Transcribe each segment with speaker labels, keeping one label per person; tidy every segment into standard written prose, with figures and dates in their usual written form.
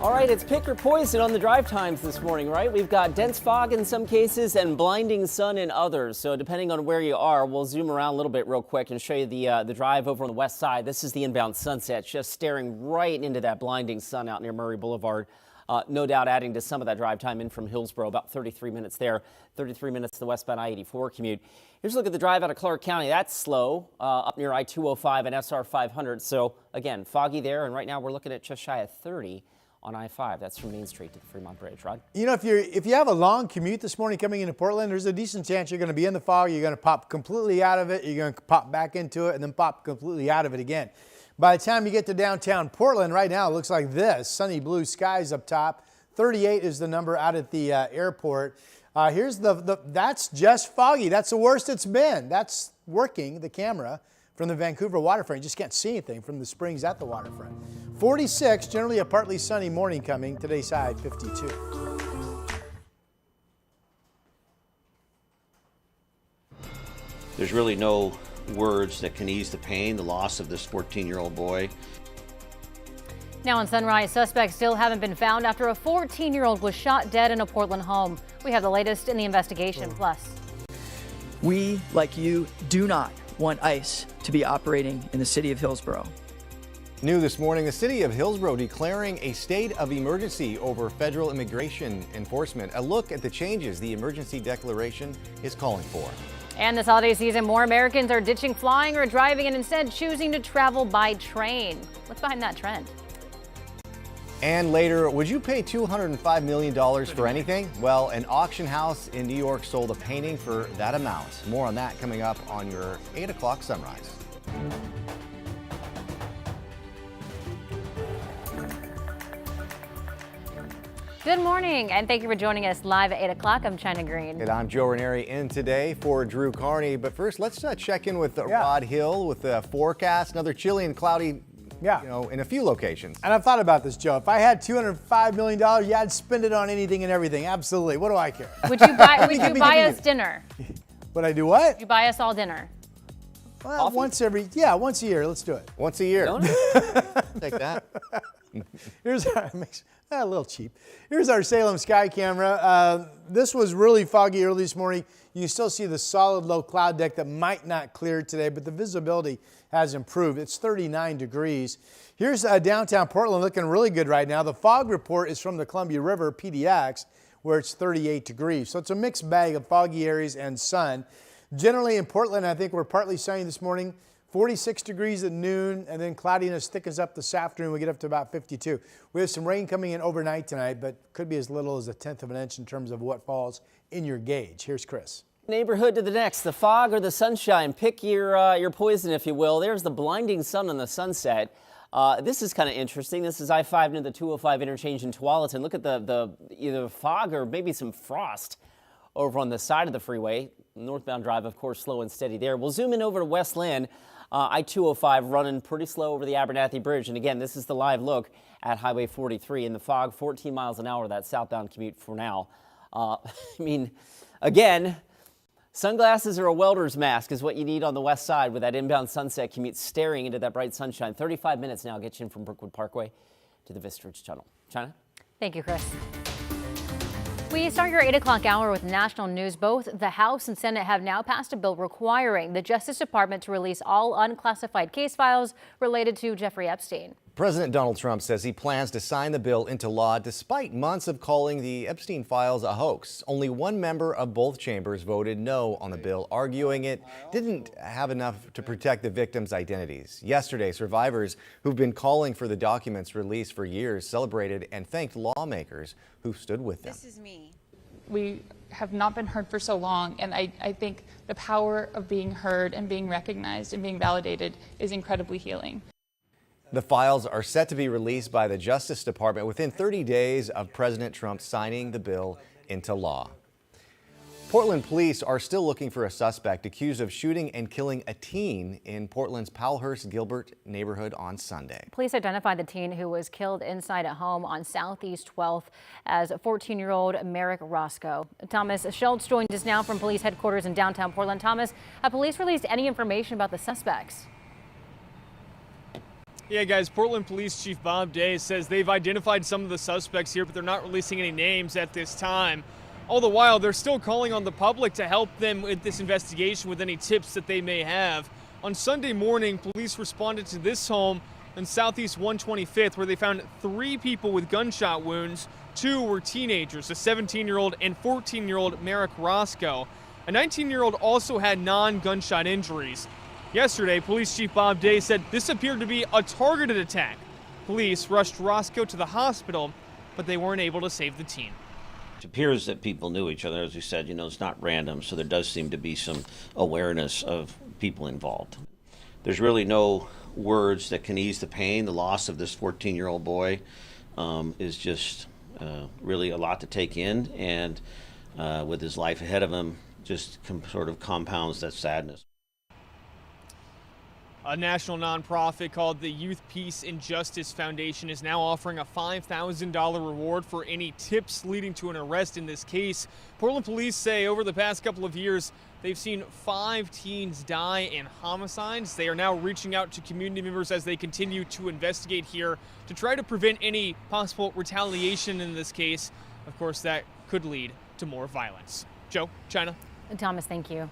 Speaker 1: All right, it's pick or poison on the drive times this morning, right? We've got dense fog in some cases and blinding sun in others. So depending on where you are, we'll zoom around a little bit real quick and show you the drive over on the west side. This is the inbound Sunset, just staring right into that blinding sun out near Murray Boulevard. No doubt adding to some of that drive time in from Hillsborough, about 33 minutes there, 33 minutes the westbound I-84 commute. Here's a look at the drive out of Clark County. That's slow up near I-205 and SR 500. So again, foggy there. And right now we're looking at just shy of 30 on I-5. That's from Main Street to the Fremont Bridge. Rod?
Speaker 2: You know, if you have a long commute this morning coming into Portland, there's a decent chance you're going to be in the fog. You're going to pop completely out of it. You're going to pop back into it and then pop completely out of it again. By the time you get to downtown Portland, right now it looks like this. Sunny blue skies up top. 38 is the number out at the airport. Here's that's just foggy. That's the worst it's been. That's working the camera from the Vancouver waterfront. You just can't see anything from the springs at the waterfront. 46, generally a partly sunny morning coming. Today's high 52.
Speaker 3: There's really no words that can ease the pain, the loss of this 14-year-old boy.
Speaker 4: Now on Sunrise, suspects still haven't been found after a 14-year-old was shot dead in a Portland home. We have the latest in the investigation. Plus,
Speaker 5: we, like you, do not want ICE to be operating in the city of Hillsborough.
Speaker 6: New this morning, the city of Hillsborough declaring a state of emergency over federal immigration enforcement. A look at the changes the emergency declaration is calling for.
Speaker 4: and this holiday season, more Americans are ditching flying or driving and instead choosing to travel by train. What's behind that trend?
Speaker 6: And later, would you pay $205 million for anything? Well, an auction house in New York sold a painting for that amount. More on that coming up on your 8 o'clock sunrise.
Speaker 4: Good morning, and thank you for joining us live at 8 o'clock. I'm China Green.
Speaker 6: And I'm Joe Ranieri in today for Drew Carney. But first, let's check in with Rod Hill with the forecast. Another chilly and cloudy, in a few locations.
Speaker 2: And I've thought about this, Joe. If I had $205 million, I'd spend it on anything and everything. Absolutely. What do I care?
Speaker 4: Would you buy us dinner?
Speaker 2: Would I do what?
Speaker 4: Would you buy us all dinner?
Speaker 2: Well, once a year. Let's do it.
Speaker 6: Once a year. Take that.
Speaker 2: Here's our a little cheap. Here's our Salem sky camera. This was really foggy early this morning. You can still see the solid low cloud deck that might not clear today, but the visibility has improved. It's 39 degrees. Here's downtown Portland looking really good right now. The fog report is from the Columbia River, PDX, where it's 38 degrees. So it's a mixed bag of foggy areas and sun. Generally in Portland, I think we're partly sunny this morning. 46 degrees at noon, and then cloudiness thickens up this afternoon. We get up to about 52. We have some rain coming in overnight tonight, but could be as little as 1/10 of an inch in terms of what falls in your gauge. Here's Chris.
Speaker 1: Neighborhood to the next, the fog or the sunshine. Pick your poison, if you will. There's the blinding sun on the sunset. This is kind of interesting. This is I-5 near the 205 interchange in Tualatin. Look at the either fog or maybe some frost over on the side of the freeway. Northbound drive, of course, slow and steady there. We'll zoom in over to West Lynn. I-205 running pretty slow over the Abernathy Bridge. And again, this is the live look at Highway 43 in the fog, 14 miles an hour, that southbound commute for now. Again, sunglasses or a welder's mask is what you need on the west side with that inbound sunset commute staring into that bright sunshine. 35 minutes now gets you in from Brookwood Parkway to the Vista Ridge Tunnel. China?
Speaker 4: Thank you, Chris. We start your 8 o'clock hour with national news. Both the House and Senate have now passed a bill requiring the Justice Department to release all unclassified case files related to Jeffrey Epstein.
Speaker 6: President Donald Trump says he plans to sign the bill into law despite months of calling the Epstein files a hoax. Only one member of both chambers voted no on the bill, arguing it didn't have enough to protect the victims' identities. Yesterday, survivors who've been calling for the documents released for years celebrated and thanked lawmakers who stood with them.
Speaker 7: This is me.
Speaker 8: We have not been heard for so long, and I think the power of being heard and being recognized and being validated is incredibly healing.
Speaker 6: The files are set to be released by the Justice Department within 30 days of President Trump signing the bill into law. Portland police are still looking for a suspect accused of shooting and killing a teen in Portland's Powellhurst-Gilbert neighborhood on Sunday.
Speaker 4: Police identified the teen who was killed inside a home on Southeast 12th as 14-year-old Merrick Roscoe. Thomas Schultz joins us now from police headquarters in downtown Portland. Thomas, have police released any information about the suspects?
Speaker 7: Yeah, guys, Portland Police Chief Bob Day says they've identified some of the suspects here, but they're not releasing any names at this time. All the while, they're still calling on the public to help them with this investigation with any tips that they may have. On Sunday morning, police responded to this home in Southeast 125th, where they found 3 people with gunshot wounds. 2 were teenagers, a 17-year-old and 14-year-old Merrick Roscoe. A 19-year-old also had non-gunshot injuries. Yesterday, Police Chief Bob Day said this appeared to be a targeted attack. Police rushed Roscoe to the hospital, but they weren't able to save the teen.
Speaker 3: It appears that people knew each other. As we said, it's not random, so there does seem to be some awareness of people involved. There's really no words that can ease the pain. The loss of this 14-year-old boy is just really a lot to take in, and with his life ahead of him, just sort of compounds that sadness.
Speaker 7: A national nonprofit called the Youth Peace and Justice Foundation is now offering a $5,000 reward for any tips leading to an arrest in this case. Portland police say over the past couple of years, they've seen 5 teens die in homicides. They are now reaching out to community members as they continue to investigate here to try to prevent any possible retaliation in this case. Of course, that could lead to more violence. Joe, China.
Speaker 4: Thomas, thank you.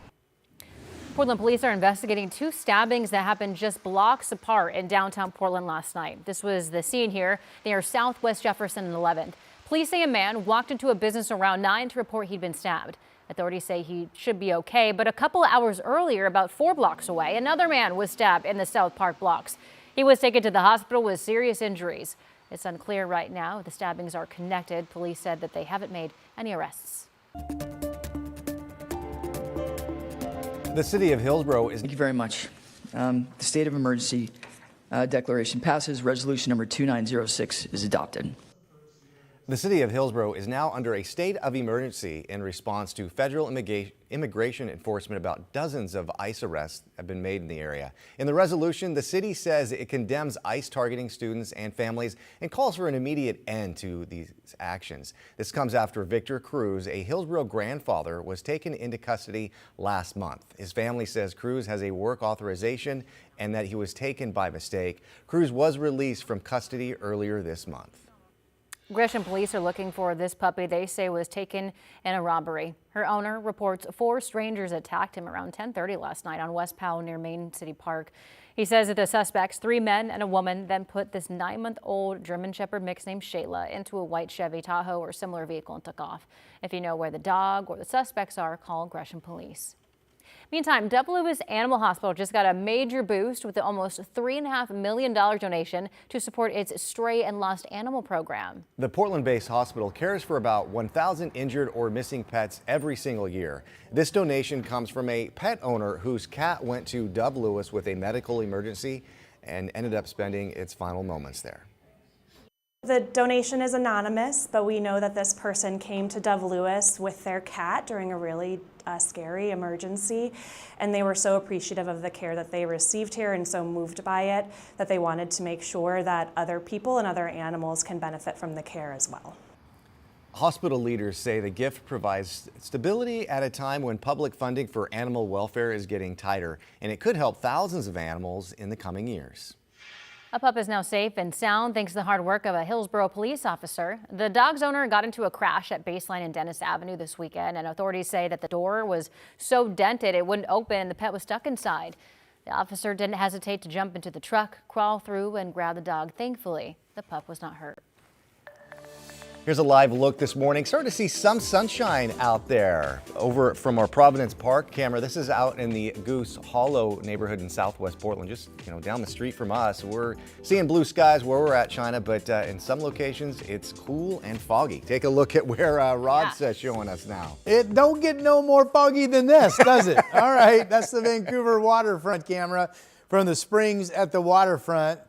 Speaker 4: Portland police are investigating 2 stabbings that happened just blocks apart in downtown Portland last night. This was the scene here near Southwest Jefferson and 11th. Police say a man walked into a business around 9 to report he'd been stabbed. Authorities say he should be okay, but a couple hours earlier, about 4 blocks away, another man was stabbed in the South Park blocks. He was taken to the hospital with serious injuries. It's unclear right now if the stabbings are connected. Police said that they haven't made any arrests.
Speaker 6: The city of Hillsborough is...
Speaker 5: Thank you very much. The state of emergency declaration passes. Resolution number 2906 is adopted.
Speaker 6: The city of Hillsborough is now under a state of emergency in response to federal immigration enforcement. About dozens of ICE arrests have been made in the area. In the resolution, the city says it condemns ICE targeting students and families and calls for an immediate end to these actions. This comes after Victor Cruz, a Hillsborough grandfather, was taken into custody last month. His family says Cruz has a work authorization and that he was taken by mistake. Cruz was released from custody earlier this month.
Speaker 4: Gresham police are looking for this puppy they say was taken in a robbery. Her owner reports 4 strangers attacked him around 10:30 last night on West Powell near Main City Park. He says that the suspects, 3 men and a woman, then put this 9-month-old German Shepherd mix named Shayla into a white Chevy Tahoe or similar vehicle and took off. If you know where the dog or the suspects are, call Gresham police. Meantime, Lewis Animal Hospital just got a major boost with the almost $3.5 million donation to support its stray and lost animal program.
Speaker 6: The Portland-based hospital cares for about 1,000 injured or missing pets every single year. This donation comes from a pet owner whose cat went to Lewis with a medical emergency and ended up spending its final moments there.
Speaker 9: The donation is anonymous, but we know that this person came to Lewis with their cat during a really scary emergency, and they were so appreciative of the care that they received here and so moved by it that they wanted to make sure that other people and other animals can benefit from the care as well.
Speaker 6: Hospital leaders say the gift provides stability at a time when public funding for animal welfare is getting tighter, and it could help thousands of animals in the coming years.
Speaker 4: A pup is now safe and sound thanks to the hard work of a Hillsborough police officer. The dog's owner got into a crash at Baseline and Dennis Avenue this weekend, and authorities say that the door was so dented it wouldn't open and the pet was stuck inside. The officer didn't hesitate to jump into the truck, crawl through, and grab the dog. Thankfully, the pup was not hurt.
Speaker 6: Here's a live look this morning. Starting to see some sunshine out there. Over from our Providence Park camera, this is out in the Goose Hollow neighborhood in Southwest Portland, just down the street from us. We're seeing blue skies where we're at, China, but in some locations it's cool and foggy. Take a look at where Rod's showing us now.
Speaker 2: It don't get no more foggy than this, does it? All right, that's the Vancouver waterfront camera from the Springs at the waterfront.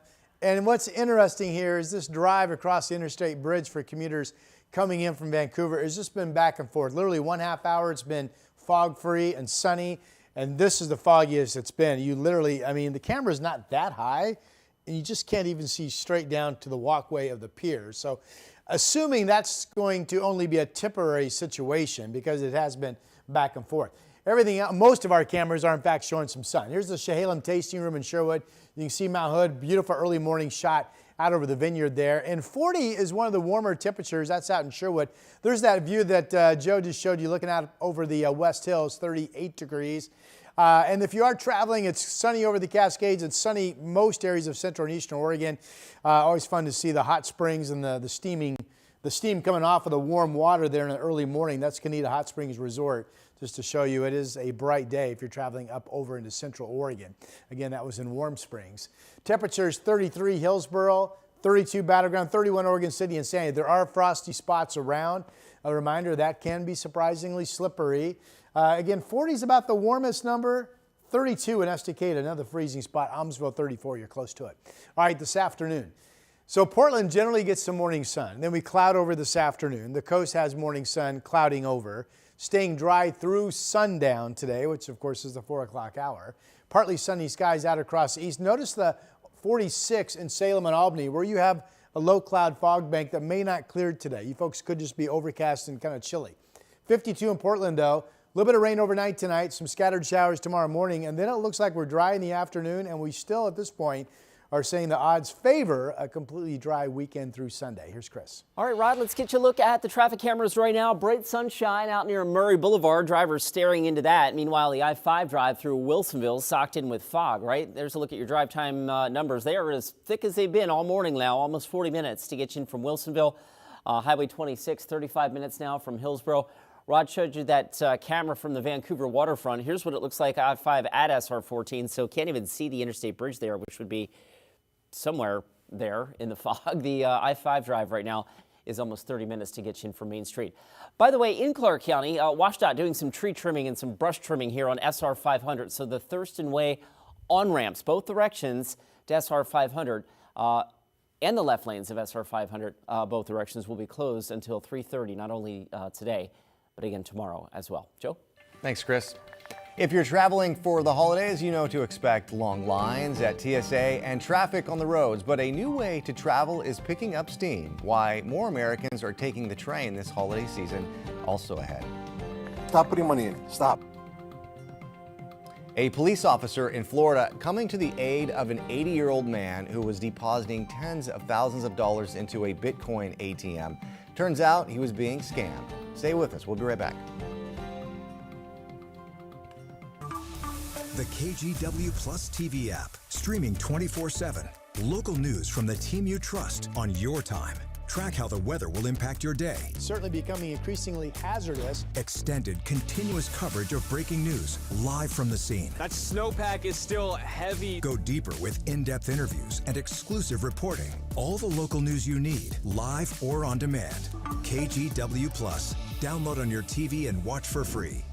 Speaker 2: And what's interesting here is this drive across the interstate bridge for commuters coming in from Vancouver has just been back and forth. Literally 1/2 hour, it's been fog-free and sunny, and this is the foggiest it's been. You literally, the camera's not that high, and you just can't even see straight down to the walkway of the pier. So assuming that's going to only be a temporary situation because it has been back and forth. Everything else, most of our cameras are in fact showing some sun. Here's the Chehalem Tasting Room in Sherwood. You can see Mount Hood, beautiful early morning shot out over the vineyard there. And 40 is one of the warmer temperatures. That's out in Sherwood. There's that view that Joe just showed you looking out over the West Hills, 38 degrees. And if you are traveling, it's sunny over the Cascades. It's sunny most areas of central and eastern Oregon. Always fun to see the hot springs and the steam coming off of the warm water there in the early morning. That's Canita Hot Springs Resort. Just to show you, it is a bright day if you're traveling up over into central Oregon. Again, that was in Warm Springs. Temperatures 33 Hillsboro, 32 Battleground, 31 Oregon City and Sandy. There are frosty spots around. A reminder that can be surprisingly slippery. Again, 40 is about the warmest number. 32 in Estacada, another freezing spot. Almsville 34, you're close to it. All right, this afternoon. So Portland generally gets some morning sun. Then we cloud over this afternoon. The coast has morning sun clouding over. Staying dry through sundown today, which of course is the 4 o'clock hour. Partly sunny skies out across the east. Notice the 46 in Salem and Albany, where you have a low cloud fog bank that may not clear today. You folks could just be overcast and kind of chilly. 52 in Portland, though. A little bit of rain overnight tonight, some scattered showers tomorrow morning, and then it looks like we're dry in the afternoon, and we still, at this point, are saying the odds favor a completely dry weekend through Sunday. Here's Chris.
Speaker 1: All right, Rod, let's get you a look at the traffic cameras right now. Bright sunshine out near Murray Boulevard. Drivers staring into that. Meanwhile, the I-5 drive through Wilsonville socked in with fog, right? There's a look at your drive time numbers. They are as thick as they've been all morning now, almost 40 minutes to get you in from Wilsonville. Highway 26, 35 minutes now from Hillsboro. Rod showed you that camera from the Vancouver waterfront. Here's what it looks like I-5 at SR14, so can't even see the interstate bridge there, which would be somewhere there in the fog. The I-5 drive right now is almost 30 minutes to get you in from Main Street. By the way, in Clark County, WashDOT doing some tree trimming and some brush trimming here on SR 500. So the Thurston Way on-ramps, both directions to SR 500 and the left lanes of SR 500, both directions will be closed until 3:30, not only today, but again tomorrow as well. Joe?
Speaker 6: Thanks, Chris. If you're traveling for the holidays, you know to expect long lines at TSA and traffic on the roads, but a new way to travel is picking up steam. Why more Americans are taking the train this holiday season, also ahead.
Speaker 10: Stop putting money in. Stop.
Speaker 6: A police officer in Florida coming to the aid of an 80-year-old man who was depositing tens of thousands of dollars into a Bitcoin ATM. Turns out he was being scammed. Stay with us. We'll be right back.
Speaker 11: The KGW Plus TV app, streaming 24/7. Local news from the team you trust on your time. Track how the weather will impact your day.
Speaker 2: Certainly becoming increasingly hazardous.
Speaker 11: Extended, continuous coverage of breaking news, live from the scene.
Speaker 7: That snowpack is still heavy.
Speaker 11: Go deeper with in-depth interviews and exclusive reporting. All the local news you need, live or on demand. KGW Plus. Download on your TV and watch for free.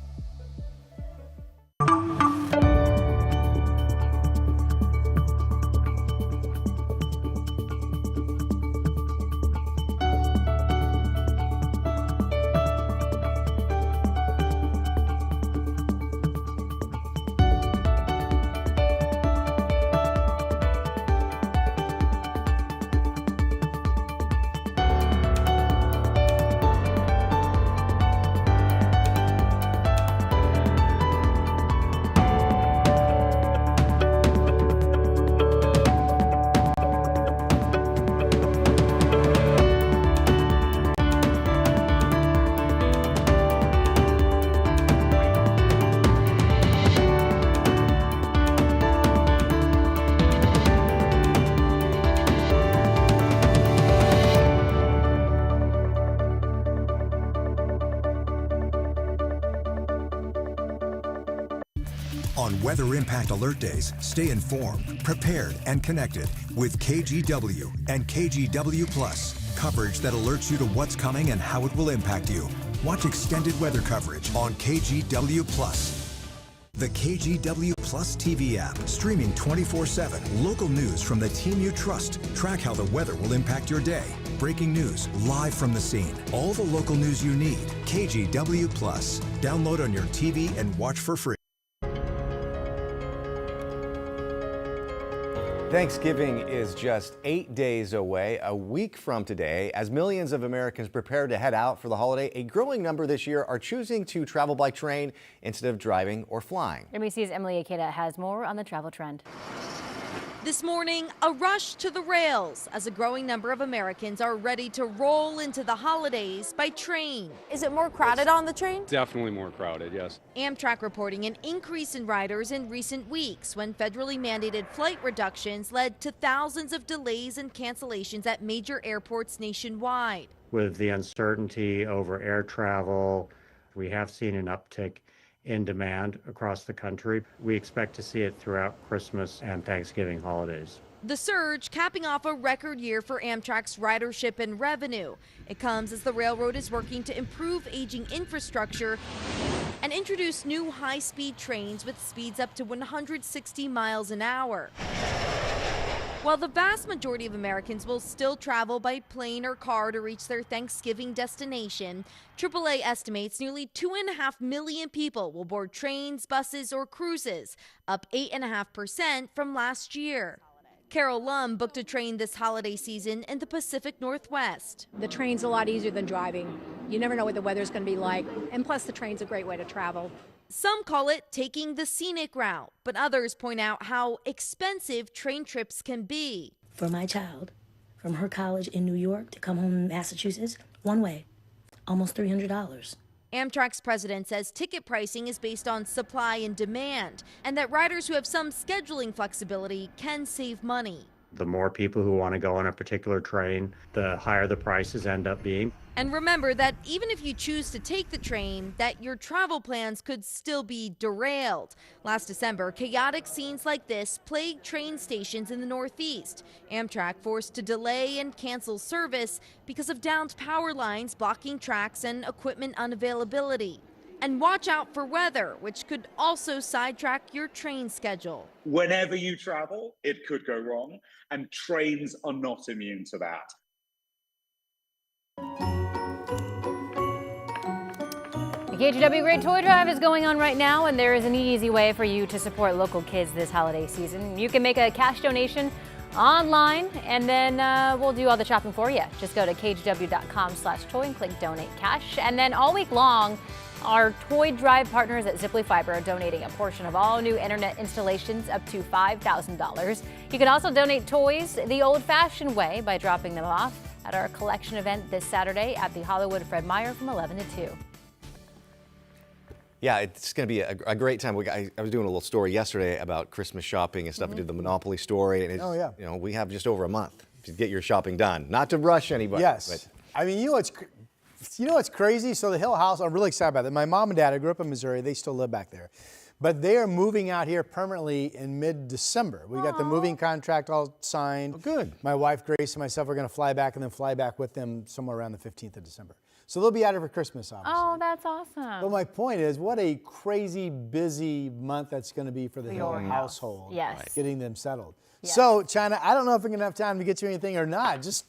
Speaker 11: On Weather Impact Alert Days, stay informed, prepared, and connected with KGW and KGW Plus. Coverage that alerts you to what's coming and how it will impact you. Watch extended weather coverage on KGW Plus. The KGW Plus TV app, streaming 24/7. Local news from the team you trust. Track how the weather will impact your day. Breaking news, live from the scene. All the local news you need. KGW Plus. Download on your TV and watch for free.
Speaker 6: Thanksgiving is just 8 days away, a week from today. As millions of Americans prepare to head out for the holiday, a growing number this year are choosing to travel by train instead of driving or flying.
Speaker 4: NBC's Emily Akeda has more on the travel trend.
Speaker 12: This morning, a rush to the rails as a growing number of Americans are ready to roll into the holidays by train.
Speaker 13: Is it more crowded on the train?
Speaker 14: Definitely more crowded, yes.
Speaker 12: Amtrak reporting an increase in riders in recent weeks when federally mandated flight reductions led to thousands of delays and cancellations at major airports nationwide.
Speaker 15: With the uncertainty over air travel, we have seen an uptick in demand across the country. We expect to see it throughout Christmas and Thanksgiving holidays.
Speaker 12: The surge capping off a record year for Amtrak's ridership and revenue. It comes as the railroad is working to improve aging infrastructure and introduce new high-speed trains with speeds up to 160 miles an hour. While the vast majority of Americans will still travel by plane or car to reach their Thanksgiving destination, AAA estimates nearly 2.5 million people will board trains, buses, or cruises, up 8.5% from last year. Carol Lum booked a train this holiday season in the Pacific Northwest.
Speaker 16: The train's a lot easier than driving. You never know what the weather's going to be like, and plus the train's a great way to travel.
Speaker 12: Some call it taking the scenic route, but others point out how expensive train trips can be.
Speaker 17: For my child, from her college in New York to come home in Massachusetts, one way, almost $300.
Speaker 12: Amtrak's president says ticket pricing is based on supply and demand, and that riders who have some scheduling flexibility can save money.
Speaker 15: The more people who want to go on a particular train, the higher the prices end up being.
Speaker 12: And remember that even if you choose to take the train, that your travel plans could still be derailed. Last December, chaotic scenes like this plagued train stations in the Northeast. Amtrak forced to delay and cancel service because of downed power lines blocking tracks and equipment unavailability. And watch out for weather, which could also sidetrack your train schedule.
Speaker 18: Whenever you travel, it could go wrong, and trains are not immune to that.
Speaker 4: The KGW Great Toy Drive is going on right now, and there is an easy way for you to support local kids this holiday season. You can make a cash donation online, and then we'll do all the shopping for you. Just go to kgw.com/toy and click donate cash. And then all week long, our Toy Drive partners at Ziply Fiber are donating a portion of all new internet installations up to $5,000. You can also donate toys the old-fashioned way by dropping them off at our collection event this Saturday at the Hollywood Fred Meyer from 11 to 2.
Speaker 6: Yeah, it's going to be a great time. I was doing a little story yesterday about Christmas shopping and stuff. I did the Monopoly story, and it's, you know, we have just over a month to get your shopping done. Not to rush anybody.
Speaker 2: Yes.
Speaker 6: But
Speaker 2: I mean, you know what's crazy? So the Hill House, I'm really excited about that. My mom and dad, I grew up in Missouri. They still live back there. But they are moving out here permanently in mid-December. We got the moving contract all signed.
Speaker 6: Oh, good.
Speaker 2: My wife, Grace, and myself are going to fly back and then fly back with them somewhere around the 15th of December. So they'll be out here for Christmas, obviously.
Speaker 4: Oh, that's awesome.
Speaker 2: But my point is, what a crazy busy month that's going to be for the Hill household.
Speaker 4: Yes.
Speaker 2: Getting them settled.
Speaker 4: Yes.
Speaker 2: So, China, I don't know if we're going to have time to get to anything or not. Just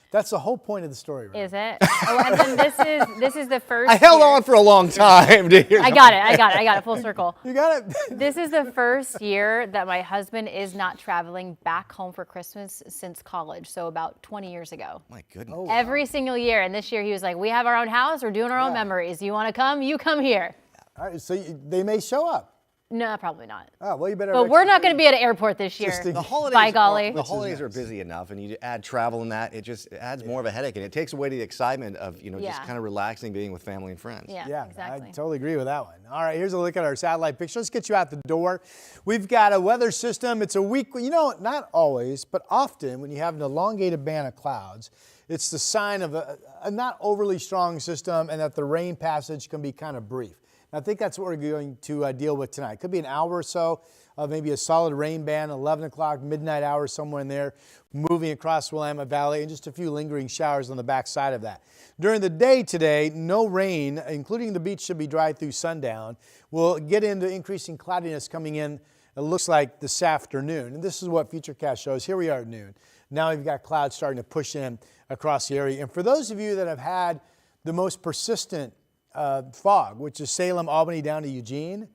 Speaker 2: that's the whole point of the story, right?
Speaker 4: Is it? Oh, and then this is the first.
Speaker 6: I held on for a long time to hear.
Speaker 4: I got it full circle.
Speaker 2: You got it.
Speaker 4: This is the first year that my husband is not traveling back home for Christmas since college, so about 20 years ago.
Speaker 6: My goodness.
Speaker 2: Oh,
Speaker 4: Every single year, and this year he was like, we have our own house, we're doing our own memories. You want to come? You come here.
Speaker 2: All right, so they may show up.
Speaker 4: No, probably not.
Speaker 2: Oh, well, you better.
Speaker 4: But we're not going to be at an airport this year.
Speaker 6: The holidays,
Speaker 4: by golly.
Speaker 6: The holidays are busy enough, and you add travel in that, it just adds more of a headache, and it takes away the excitement of just kind of relaxing, being with family and friends.
Speaker 4: Yeah, exactly.
Speaker 2: I totally agree with that one. All right, here's a look at our satellite picture. Let's get you out the door. We've got a weather system. It's a week, not always, but often when you have an elongated band of clouds, it's the sign of a not overly strong system and that the rain passage can be kind of brief. I think that's what we're going to deal with tonight. It could be an hour or so of maybe a solid rain band, 11 o'clock, midnight hours, somewhere in there, moving across Willamette Valley, and just a few lingering showers on the backside of that. During the day today, no rain, including the beach should be dry through sundown. We'll get into increasing cloudiness coming in, it looks like this afternoon. And this is what Futurecast shows. Here we are at noon. Now we've got clouds starting to push in across the area. And for those of you that have had the most persistent fog, which is Salem, Albany, down to Eugene,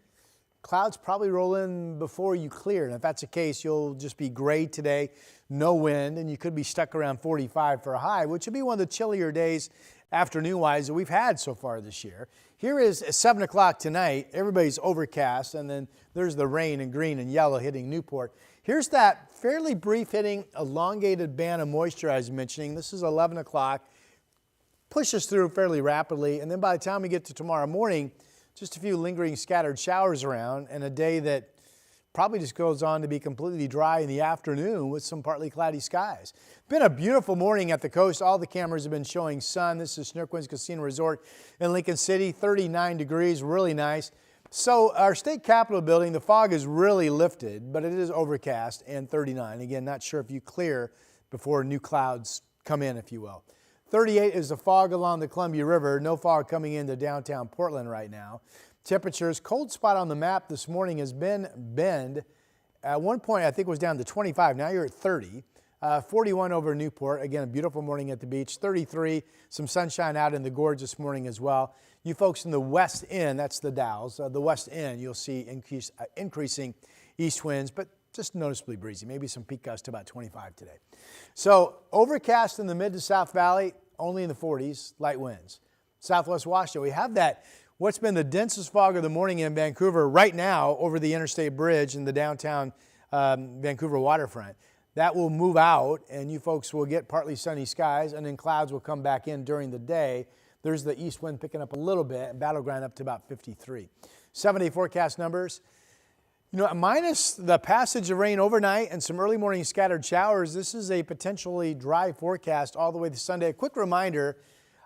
Speaker 2: clouds probably roll in before you clear. And if that's the case, you'll just be gray today, no wind, and you could be stuck around 45 for a high, which would be one of the chillier days afternoon-wise that we've had so far this year. Here is 7 o'clock tonight. Everybody's overcast, and then there's the rain in green and yellow hitting Newport. Here's that fairly brief hitting elongated band of moisture I was mentioning. This is 11 o'clock. Pushes through fairly rapidly, and then by the time we get to tomorrow morning, just a few lingering scattered showers around, and a day that probably just goes on to be completely dry in the afternoon with some partly cloudy skies. Been a beautiful morning at the coast. All the cameras have been showing sun. This is Snorquins Casino Resort in Lincoln City, 39 degrees, really nice. So our state capitol building, the fog is really lifted, but it is overcast and 39. Again, not sure if you clear before new clouds come in, if you will. 38 is the fog along the Columbia River. No fog coming into downtown Portland right now. Temperatures, cold spot on the map this morning has been Bend. At one point, I think it was down to 25. Now you're at 30. 41 over Newport. Again, a beautiful morning at the beach. 33, some sunshine out in the gorge this morning as well. You folks in the West End, that's the Dalles, the West End, you'll see increasing east winds, but just noticeably breezy. Maybe some peak gusts to about 25 today. So overcast in the mid to South Valley, only in the 40s, light winds. Southwest Washington, we have that, what's been the densest fog of the morning in Vancouver right now over the Interstate Bridge in the downtown Vancouver waterfront. That will move out, and you folks will get partly sunny skies, and then clouds will come back in during the day. There's the east wind picking up a little bit, and battleground up to about 53. 7-day forecast numbers. You know, minus the passage of rain overnight and some early morning scattered showers, this is a potentially dry forecast all the way to Sunday. A quick reminder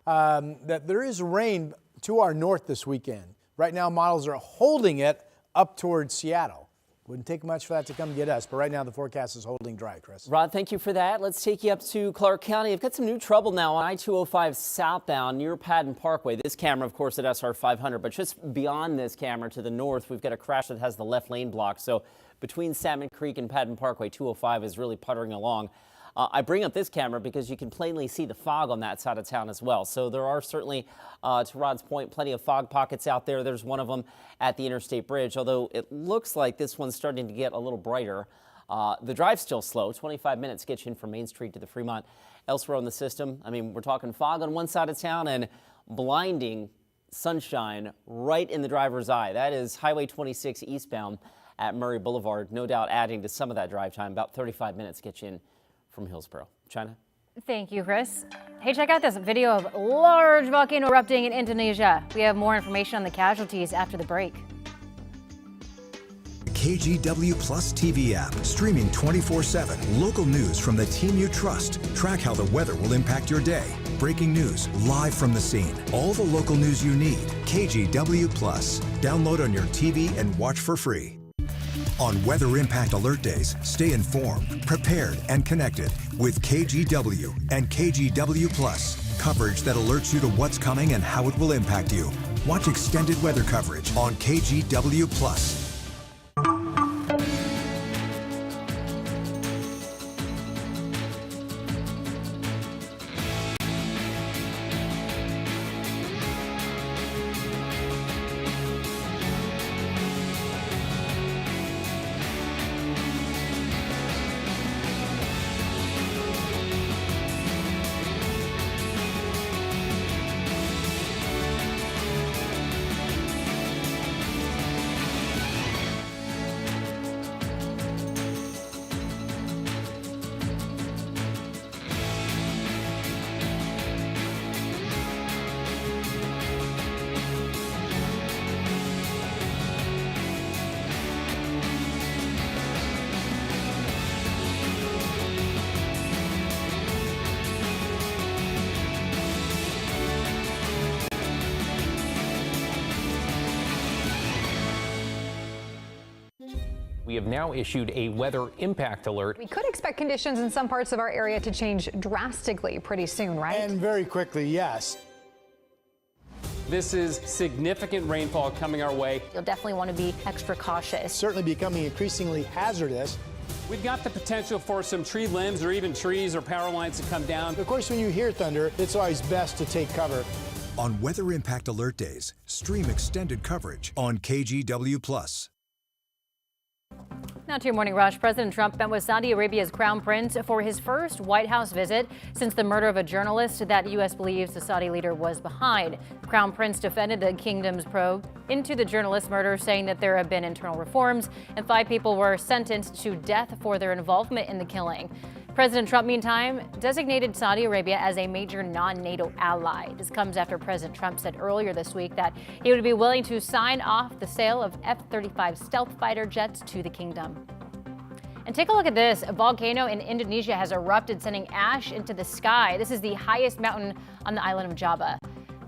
Speaker 2: that there is rain to our north this weekend. Right now, models are holding it up towards Seattle. Wouldn't take much for that to come get us, but right now the forecast is holding dry, Chris.
Speaker 1: Rod, thank you for that. Let's take you up to Clark County. I've got some new trouble now on I-205 southbound near Padden Parkway. This camera, of course, at SR 500, but just beyond this camera to the north, we've got a crash that has the left lane blocked. So between Salmon Creek and Padden Parkway, 205 is really puttering along. I bring up this camera because you can plainly see the fog on that side of town as well. So there are certainly, to Rod's point, plenty of fog pockets out there. There's one of them at the Interstate Bridge, although it looks like this one's starting to get a little brighter. The drive's still slow. 25 minutes gets you in from Main Street to the Fremont. Elsewhere on the system, I mean, we're talking fog on one side of town and blinding sunshine right in the driver's eye. That is Highway 26 eastbound at Murray Boulevard. No doubt adding to some of that drive time. About 35 minutes gets you in from Hillsborough. China?
Speaker 4: Thank you, Chris. Hey, check out this video of large volcano erupting in Indonesia. We have more information on the casualties after the break.
Speaker 11: KGW Plus TV app, streaming 24/7. Local news from the team you trust. Track how the weather will impact your day. Breaking news live from the scene. All the local news you need. KGW Plus. Download on your TV and watch for free. On Weather Impact Alert Days, stay informed, prepared, and connected with KGW and KGW Plus. Coverage that alerts you to what's coming and how it will impact you. Watch extended weather coverage on KGW Plus.
Speaker 14: We have now issued a weather impact alert.
Speaker 19: We could expect conditions in some parts of our area to change drastically pretty soon, right?
Speaker 2: And very quickly, yes.
Speaker 14: This is significant rainfall coming our way.
Speaker 4: You'll definitely want to be extra cautious.
Speaker 2: Certainly becoming increasingly hazardous.
Speaker 14: We've got the potential for some tree limbs or even trees or power lines to come down.
Speaker 2: Of course, when you hear thunder, it's always best to take cover.
Speaker 11: On Weather Impact Alert Days, stream extended coverage on KGW Plus.
Speaker 4: Now to your morning rush. President Trump met with Saudi Arabia's crown prince for his first White House visit since the murder of a journalist that U.S. believes the Saudi leader was behind. The crown prince defended the kingdom's probe into the journalist's murder, saying that there have been internal reforms and 5 people were sentenced to death for their involvement in the killing. President Trump, meantime, designated Saudi Arabia as a major non-NATO ally. This comes after President Trump said earlier this week that he would be willing to sign off the sale of F-35 stealth fighter jets to the kingdom. And take a look at this. A volcano in Indonesia has erupted, sending ash into the sky. This is the highest mountain on the island of Java.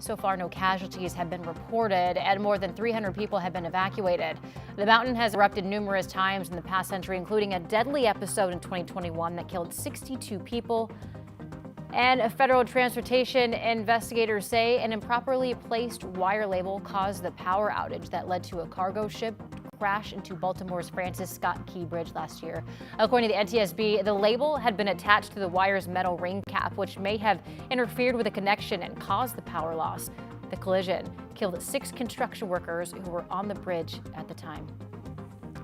Speaker 4: So far, no casualties have been reported, and more than 300 people have been evacuated. The mountain has erupted numerous times in the past century, including a deadly episode in 2021 that killed 62 people. And federal transportation investigators say an improperly placed wire label caused the power outage that led to a cargo ship crash into Baltimore's Francis Scott Key Bridge last year. According to the NTSB, the label had been attached to the wire's metal ring cap, which may have interfered with the connection and caused the power loss. The collision killed 6 construction workers who were on the bridge at the time.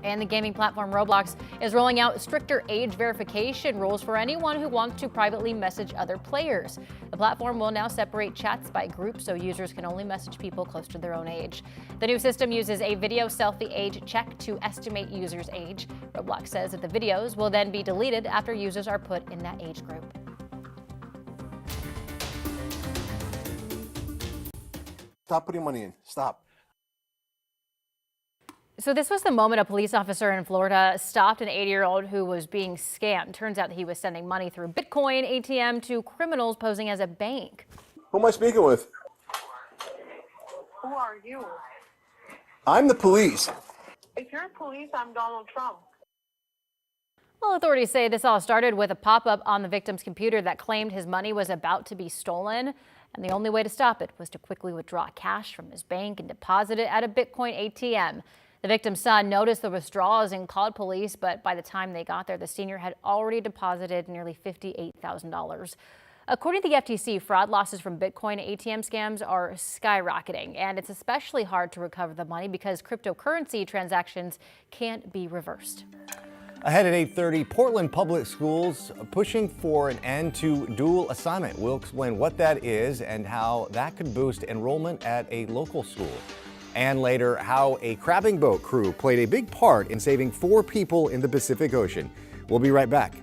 Speaker 4: And the gaming platform Roblox is rolling out stricter age verification rules for anyone who wants to privately message other players. The platform will now separate chats by group so users can only message people close to their own age. The new system uses a video selfie age check to estimate users' age. Roblox says that the videos will then be deleted after users are put in that age group.
Speaker 10: Stop putting money in. Stop.
Speaker 4: So this was the moment a police officer in Florida stopped an 80-year-old who was being scammed. Turns out that he was sending money through Bitcoin ATM to criminals posing as a bank.
Speaker 10: Who am I speaking with?
Speaker 20: Who are you?
Speaker 10: I'm the police.
Speaker 20: If you're police, I'm Donald Trump.
Speaker 4: Well, authorities say this all started with a pop-up on the victim's computer that claimed his money was about to be stolen. And the only way to stop it was to quickly withdraw cash from his bank and deposit it at a Bitcoin ATM. The victim's son noticed the withdrawals and called police, but by the time they got there, the senior had already deposited nearly $58,000. According to the FTC, fraud losses from Bitcoin ATM scams are skyrocketing, and it's especially hard to recover the money because cryptocurrency transactions can't be reversed.
Speaker 6: Ahead at 8:30, Portland Public Schools pushing for an end to dual assignment. We'll explain what that is and how that could boost enrollment at a local school. And later, how a crabbing boat crew played a big part in saving 4 people in the Pacific Ocean. We'll be right back.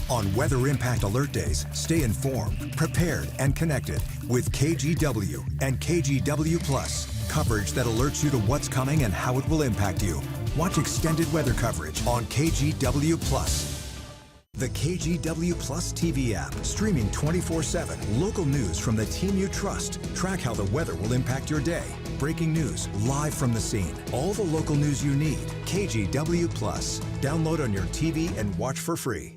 Speaker 11: On Weather Impact Alert Days, stay informed, prepared, and connected with KGW and KGW Plus. Coverage that alerts you to what's coming and how it will impact you. Watch extended weather coverage on KGW Plus. The KGW Plus TV app, streaming 24/7. Local news from the team you trust. Track how the weather will impact your day. Breaking news, live from the scene. All the local news you need. KGW Plus. Download on your TV and watch for free.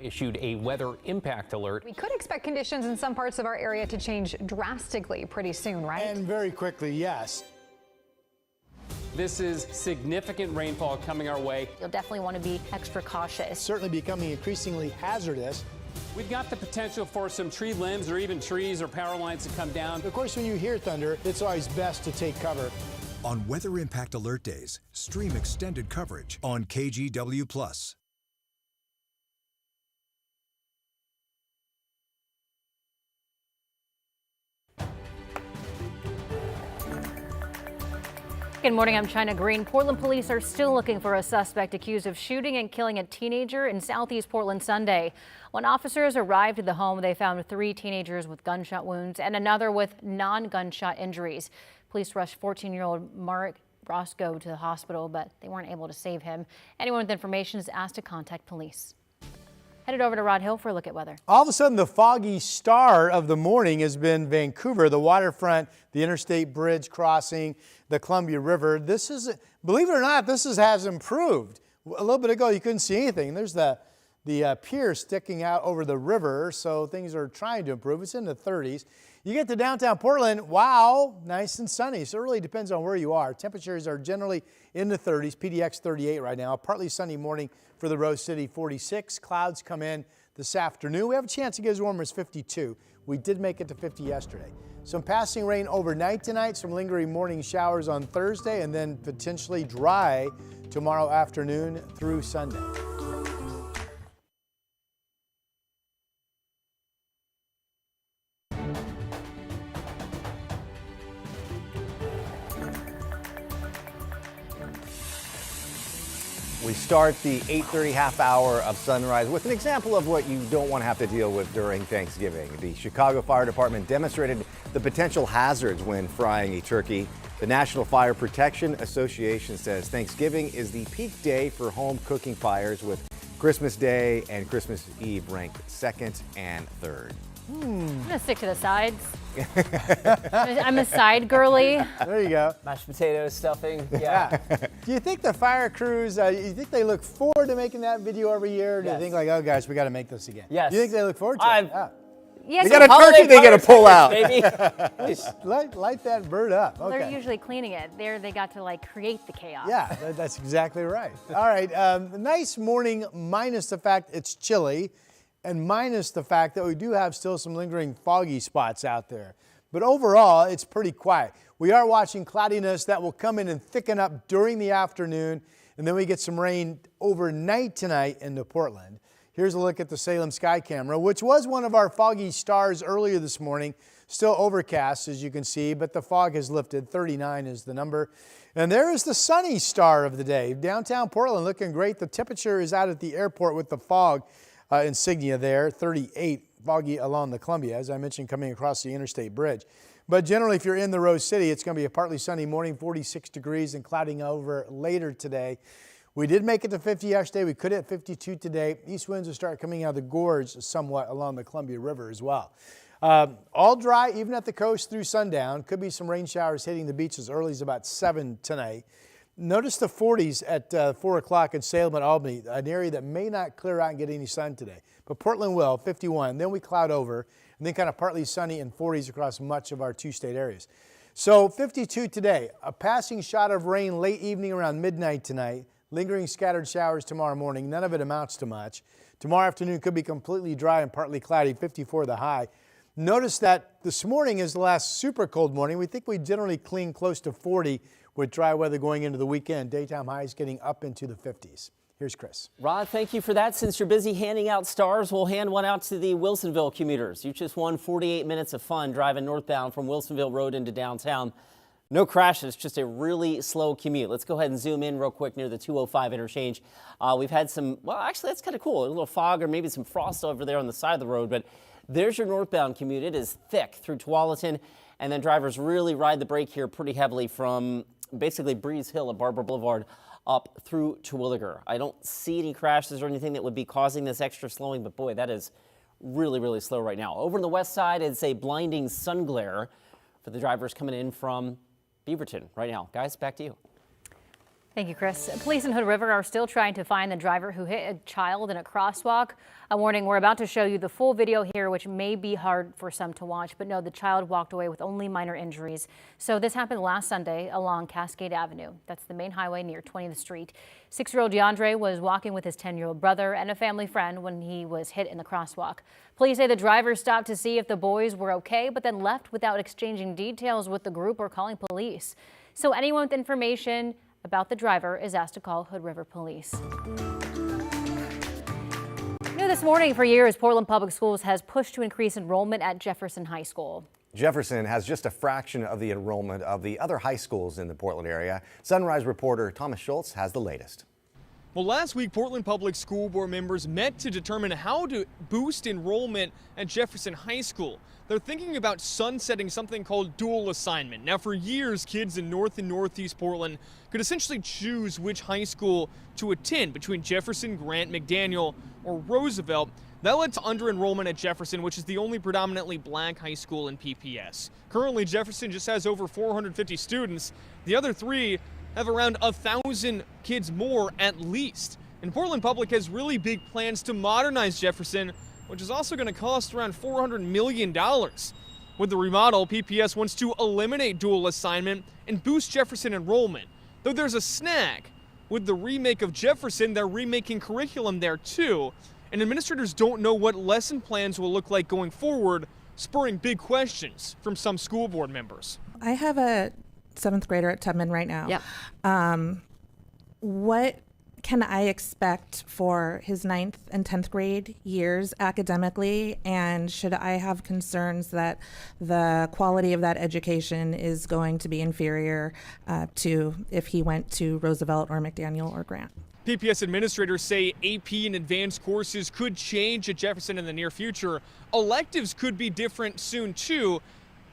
Speaker 21: Issued a weather impact alert.
Speaker 19: We could expect conditions in some parts of our area to change drastically pretty soon, right?
Speaker 2: And very quickly, yes.
Speaker 14: This is significant rainfall coming our way.
Speaker 4: You'll definitely want to be extra cautious.
Speaker 2: Certainly becoming increasingly hazardous.
Speaker 14: We've got the potential for some tree limbs or even trees or power lines to come down.
Speaker 2: Of course, when you hear thunder, it's always best to take cover.
Speaker 11: On Weather Impact Alert days, stream extended coverage on KGW+.
Speaker 4: Good morning, I'm China Green. Portland police are still looking for a suspect accused of shooting and killing a teenager in southeast Portland Sunday. When officers arrived at the home, they found 3 teenagers with gunshot wounds and another with non-gunshot injuries. Police rushed 14-year-old Mark Roscoe to the hospital, but they weren't able to save him. Anyone with information is asked to contact police. Headed over to Rod Hill for a look at weather.
Speaker 2: All of a sudden, the foggy star of the morning has been Vancouver, the waterfront, the interstate bridge crossing, the Columbia River. This is, believe it or not, has improved. A little bit ago, you couldn't see anything. There's the pier sticking out over the river, so things are trying to improve. It's in the 30s. You get to downtown Portland, wow, nice and sunny. So it really depends on where you are. Temperatures are generally in the 30s, PDX 38 right now. A partly sunny morning for the Rose City, 46. Clouds come in this afternoon. We have a chance to get as warm as 52. We did make it to 50 yesterday. Some passing rain overnight tonight, some lingering morning showers on Thursday, and then potentially dry tomorrow afternoon through Sunday.
Speaker 6: We start the 8:30 half hour of sunrise with an example of what you don't want to have to deal with during Thanksgiving. The Chicago Fire Department demonstrated the potential hazards when frying a turkey. The National Fire Protection Association says Thanksgiving is the peak day for home cooking fires, with Christmas Day and Christmas Eve ranked second and third.
Speaker 4: I'm gonna stick to the sides. I'm a side girly.
Speaker 2: There you go.
Speaker 1: Mashed potatoes, stuffing.
Speaker 2: Yeah. Do you think the fire crews, you think they look forward to making that video every year? Or do you think like, oh gosh, we got to make this again?
Speaker 1: Yes.
Speaker 2: Do you think they look forward to it?
Speaker 4: Yeah,
Speaker 6: They got a turkey they got to pull out.
Speaker 2: Light that bird up.
Speaker 4: Well,
Speaker 2: Okay.
Speaker 4: they're usually cleaning it. There they got to like create the chaos.
Speaker 2: Yeah, that's exactly right. All right, nice morning minus the fact it's chilly and minus the fact that we do have still some lingering foggy spots out there. But overall, it's pretty quiet. We are watching cloudiness that will come in and thicken up during the afternoon, and then we get some rain overnight tonight into Portland. Here's a look at the Salem Sky Camera, which was one of our foggy stars earlier this morning. Still overcast, as you can see, but the fog has lifted. 39 is the number. And there is the sunny star of the day. Downtown Portland looking great. The temperature is out at the airport with the fog insignia there, 38, foggy along the Columbia, as I mentioned, coming across the interstate bridge. But generally, if you're in the Rose City, it's going to be a partly sunny morning, 46 degrees, and clouding over later today. We did make it to 50 yesterday. We could hit 52 today. East winds will start coming out of the gorge somewhat along the Columbia River as well. All dry, even at the coast through sundown. Could be some rain showers hitting the beach as early as about 7 tonight. Notice the 40s at 4 o'clock in Salem and Albany, an area that may not clear out and get any sun today. But Portland will, 51. Then we cloud over, and then kind of partly sunny and 40s across much of our two-state areas. So 52 today. A passing shot of rain late evening around midnight tonight. Lingering scattered showers tomorrow morning. None of it amounts to much. Tomorrow afternoon could be completely dry and partly cloudy, 54 the high. Notice that this morning is the last super cold morning. We think we generally clean close to 40 with dry weather going into the weekend. Daytime highs getting up into the 50s. Here's Chris.
Speaker 1: Rod, thank you for that. Since you're busy handing out stars, we'll hand one out to the Wilsonville commuters. You just won 48 minutes of fun driving northbound from Wilsonville Road into downtown. No crashes, just a really slow commute. Let's go ahead and zoom in real quick near the 205 interchange. We've had some, well, actually, that's kind of cool. A little fog or maybe some frost over there on the side of the road, but there's your northbound commute. It is thick through Tualatin, and then drivers really ride the brake here pretty heavily from basically Breeze Hill at Barber Boulevard up through Terwilliger. I don't see any crashes or anything that would be causing this extra slowing, but boy, that is really, really slow right now. Over on the west side, it's a blinding sun glare for the drivers coming in from Beaverton right now. Guys, back to you.
Speaker 4: Thank you, Chris. Police in Hood River are still trying to find the driver who hit a child in a crosswalk. A warning, we're about to show you the full video here, which may be hard for some to watch, but no, the child walked away with only minor injuries. So this happened last Sunday along Cascade Avenue. That's the main highway near 20th Street. 6-year-old DeAndre was walking with his 10-year-old brother and a family friend when he was hit in the crosswalk. Police say the driver stopped to see if the boys were okay, but then left without exchanging details with the group or calling police. So anyone with information about the driver is asked to call Hood River Police. New this morning, for years, Portland Public Schools has pushed to increase enrollment at Jefferson High School.
Speaker 6: Jefferson has just a fraction of the enrollment of the other high schools in the Portland area. Sunrise reporter Thomas Schultz has the latest.
Speaker 7: Well, last week, Portland Public School Board members met to determine how to boost enrollment at Jefferson High School. They're thinking about sunsetting something called dual assignment. Now, for years, kids in North and Northeast Portland could essentially choose which high school to attend between Jefferson, Grant, McDaniel, or Roosevelt. That led to under-enrollment at Jefferson, which is the only predominantly black high school in PPS. Currently, Jefferson just has over 450 students. The other three have around 1,000 kids more at least. And Portland Public has really big plans to modernize Jefferson, which is also going to cost around $400 million. With the remodel, PPS wants to eliminate dual assignment and boost Jefferson enrollment. Though there's a snag. With the remake of Jefferson, they're remaking curriculum there too. And administrators don't know what lesson plans will look like going forward, spurring big questions from some school board members.
Speaker 8: I have a 7th grader at Tubman right now.
Speaker 4: Yep.
Speaker 8: What can I expect for his 9th and 10th grade years academically? And should I have concerns that the quality of that education is going to be inferior to if he went to Roosevelt or McDaniel or Grant?
Speaker 7: PPS administrators say AP and advanced courses could change at Jefferson in the near future. Electives could be different soon too,